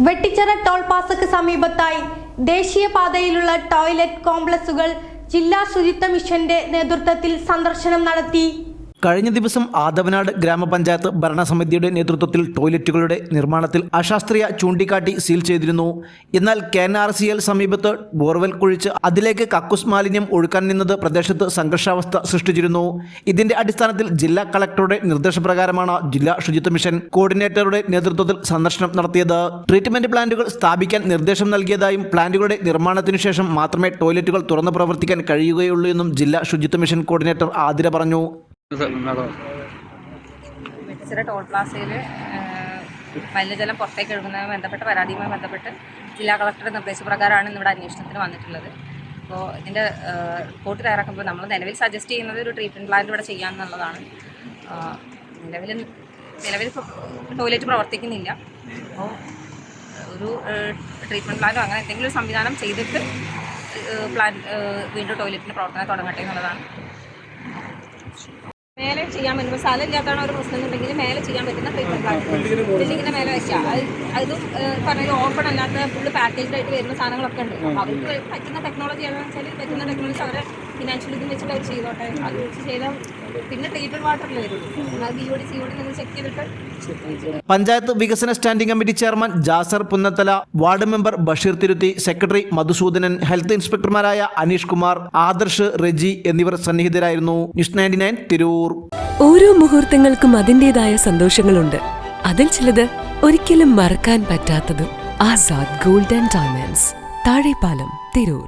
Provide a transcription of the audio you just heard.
Vettichira toll പാസയ്ക്ക് സമീപത്തായി ദേശീയപാതയിലുള്ള toilet കോംപ്ലക്സുകൾ ജില്ലാ ശുചിത്വ മിഷന്റെ നേതൃത്വത്തിൽ സന്ദർശനം നടത്തി. കഴിഞ്ഞ ദിവസം ആദവനാട് ഗ്രാമപഞ്ചായത്ത് ഭരണസമിതിയുടെ നേതൃത്വത്തിൽ ടോയ്ലറ്റുകളുടെ നിർമ്മാണത്തിൽ അശാസ്ത്രീയ ചൂണ്ടിക്കാട്ടി സീൽ ചെയ്തിരുന്നു. എന്നാൽ KNRCL സമീപത്ത് ബോർവെൽ കുഴിച്ച് അതിലേക്ക് കക്കൂസ് മാലിന്യം ഒഴുക്കാൻ നിന്നത് പ്രദേശത്ത് സംഘർഷാവസ്ഥ സൃഷ്ടിച്ചിരുന്നു. ഇതിന്റെ അടിസ്ഥാനത്തിൽ ജില്ലാ കളക്ടറുടെ നിർദ്ദേശപ്രകാരമാണ് ജില്ലാ ശുചിത്വ മിഷൻ കോർഡിനേറ്ററുടെ നേതൃത്വത്തിൽ സന്ദർശനം നടത്തിയത്. ട്രീറ്റ്മെന്റ് പ്ലാന്റുകൾ സ്ഥാപിക്കാൻ നിർദ്ദേശം നൽകിയതായും പ്ലാന്റുകളുടെ നിർമ്മാണത്തിനു ശേഷം മാത്രമേ ടോയ്ലറ്റുകൾ തുറന്നു പ്രവർത്തിക്കാൻ കഴിയുകയുള്ളൂ എന്നും ജില്ലാ ശുചിത്വ മിഷൻ കോർഡിനേറ്റർ ആതിര പറഞ്ഞു. വെട്ടിച്ചിറ ടോൾ പ്ലാസയിൽ മലിനജലം പുറത്തേക്ക് ഒഴുകുന്നതുമായി ബന്ധപ്പെട്ട് പരാതിയുമായി ബന്ധപ്പെട്ട് ജില്ലാ കളക്ടറുടെ നിർദ്ദേശപ്രകാരമാണ് ഇന്നിവിടെ അന്വേഷണത്തിന് വന്നിട്ടുള്ളത്. അപ്പോൾ ഇതിൻ്റെ റിപ്പോർട്ട് തയ്യാറാക്കുമ്പോൾ നമ്മൾ നിലവിൽ സജസ്റ്റ് ചെയ്യുന്നത് ഒരു ട്രീറ്റ്മെൻറ്റ് പ്ലാന്റ് ഇവിടെ ചെയ്യാമെന്നുള്ളതാണ്. നിലവിൽ ടോയ്ലറ്റ് പ്രവർത്തിക്കുന്നില്ല. അപ്പോൾ ഒരു ട്രീറ്റ്മെൻറ്റ് പ്ലാന്റോ അങ്ങനെ എന്തെങ്കിലും ഒരു സംവിധാനം ചെയ്തിട്ട് വീണ്ടും ടോയ്ലറ്റിൻ്റെ പ്രവർത്തനം തുടങ്ങട്ടെ എന്നുള്ളതാണ്. മേലെ ചെയ്യാൻ പറ്റുന്ന സ്ഥലം ഇല്ലാത്തതാണ് ഒരു പ്രശ്നം എന്നുണ്ടെങ്കിൽ മേലെ ചെയ്യാൻ പറ്റുന്ന ട്രീറ്റ്മെൻറ്റ് പ്ലാന്റ് ബിൽഡിങ്ങിൻ്റെ മേലെ വെച്ചാൽ അതും പറഞ്ഞാൽ ഓപ്പൺ അല്ലാത്ത ഫുള്ള് പാക്കേജ്ഡ് ആയിട്ട് വരുന്ന സാധനങ്ങളൊക്കെ ഉണ്ട്. അപ്പോൾ അവർക്ക് പറ്റുന്ന ടെക്നോളജി ഏതാണെന്ന് വെച്ചാൽ പറ്റുന്ന ടെക്നോളജി അവരെ ഫിനാൻഷ്യൽ ഇതും വെച്ചിട്ട് അവർ ചെയ്തോട്ടെ. അത് വെച്ച് ചെയ്താൽ പിന്നെ ട്രീറ്റഡ് വാട്ടറിൽ വരുള്ളൂ. അത് BOD COD നിങ്ങൾ ചെക്ക് ചെയ്തിട്ട്. പഞ്ചായത്ത് വികസന standing committee chairman Jasar Punnathala, ward member Basheer Thiruthi, secretary Madhusoodanan, health ഇൻസ്പെക്ടർമാരായ അനീഷ് കുമാർ, ആദർശ്, റെജി എന്നിവർ സന്നിഹിതരായിരുന്നു. ന്യൂസ് 99 തിരൂർ. ഓരോ മുഹൂർത്തങ്ങൾക്കും അതിൻ്റെതായ സന്തോഷങ്ങളുണ്ട്. അതിൽ ചിലത് ഒരിക്കലും മറക്കാൻ പറ്റാത്തതും. Azad gold and diamonds, Thazhepalam, Tirur.